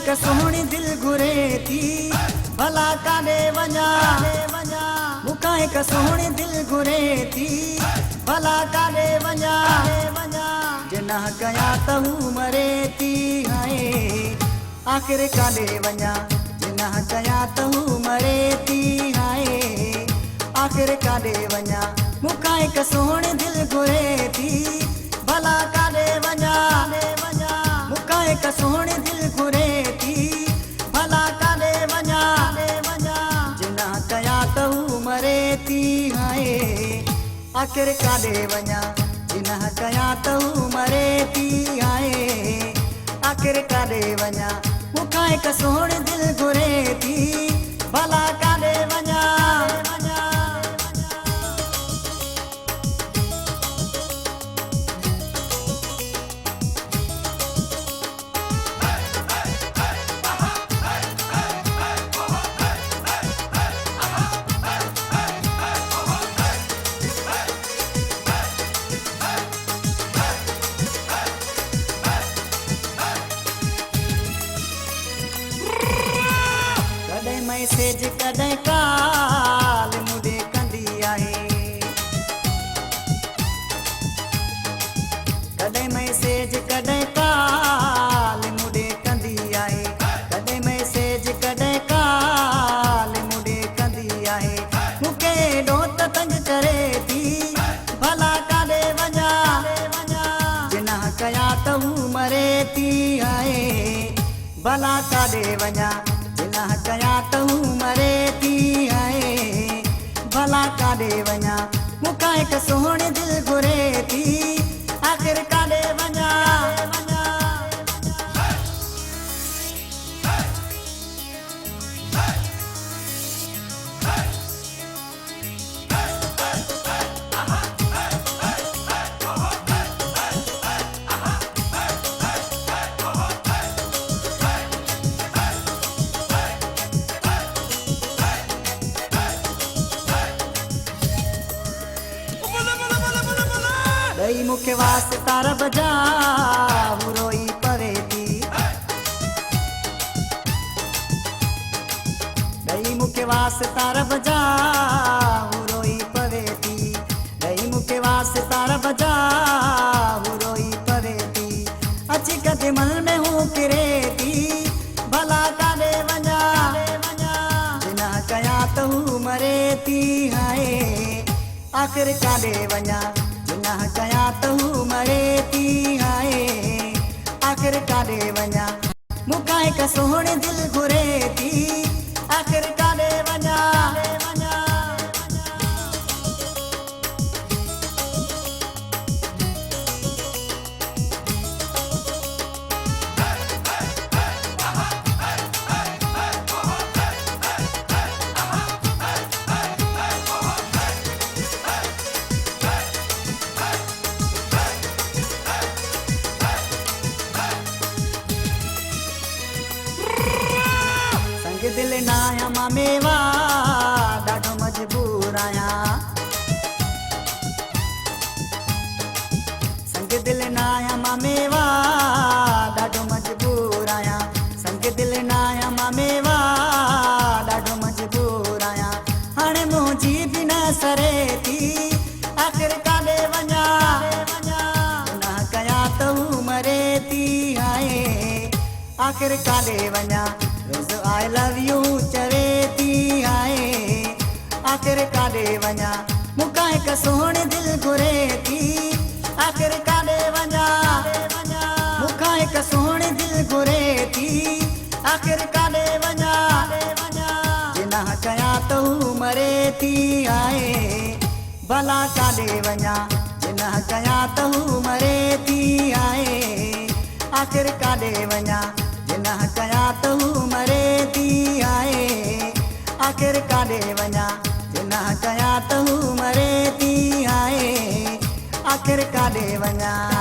का सोहणी दिल घुरे थी भला काॾे वञा मुकाए का सोहणी दिल घुरे थी भला काॾे वञा जिन्ह कया त हू मरे थी हाय आख़िर काॾे वञा जिन्ह कया त हू मरे थी हाय आख़िर काॾे वञा मुकाए का सोहणी दिल घुरे थी भला काॾे वञा मुकाए का सोहणी दिल घुरे थी भला काॾे वञा जिन्ह कया त हू मरे थी हाय आख़िर काॾे वञा जिन्ह कया त हू मरे थी हाय आख़िर काॾे वञा मुकाए का सोहणी दिल घुरे थी भला काॾे वञा मैसेज कॾहिं काल मुॾे कंदी आहे कॾहिं मैसेज कॾहिं काल मुॾे कंदी आहे कॾहिं मैसेज कॾहिं काल मुॾे कंदी आहे मूंखे एॾो त तंग करे थी भला काॾे वञा जिन्ह कया त हू मरे थी आहे भला काॾे वञा जिन्ह कया त हू मरे थी हाय भला काॾे वञा मुकाए का सोहणी दिल घुरे थी आख़िर काॾे वञा ॾई मूंखे वास्ता रब जा हू रोई पवे थी ॾई मूंखे वास्ता रब जा हू रोई पवे थी ॾई मूंखे वास्ता रब जा हू रोई पवे थी अची कॾहिं मन में हू किरे थी भला काॾे वञा जिन्ह कया त हू मरे थी हाय आख़िर काॾे वञा जिन्ह कया त हू मरे थी हाय आख़िर काॾे वञा मुकाए का सोहणी दिल घुरे थी आख़िर काॾे वञा दिल ना आया मां मेवा ॾाढो मजबूर आहियां संग दिल ना आया मां मेवा ॾाढो मजबूर आहियां संग दिल ना आया मां मेवा ॾाढो मजबूर आहियां हाणे मुंहिंजी बि न सरे थी आख़िर काॾे वञा जिन्ह कया त हू मरे थी हाय आख़िर काॾे वञा रोज़ आई लव यू चवे थी हाय आख़िर काॾे वञा मुकाए का सोहणी दिल घुरे थी आख़िर काॾे वञा मुकाए का सोहणी दिल घुरे थी आख़िर काॾे वञा जिन्ह कया त हू मरे थी हाय भला काॾे वञा जिन्ह कया त हू मरे थी हाय आख़िर काॾे वञा जिन्ह कया त हू मरे थी हाय आख़िर काॾे वञा जिन्ह कया त हू मरे थी हाय आख़िर काॾे वञा।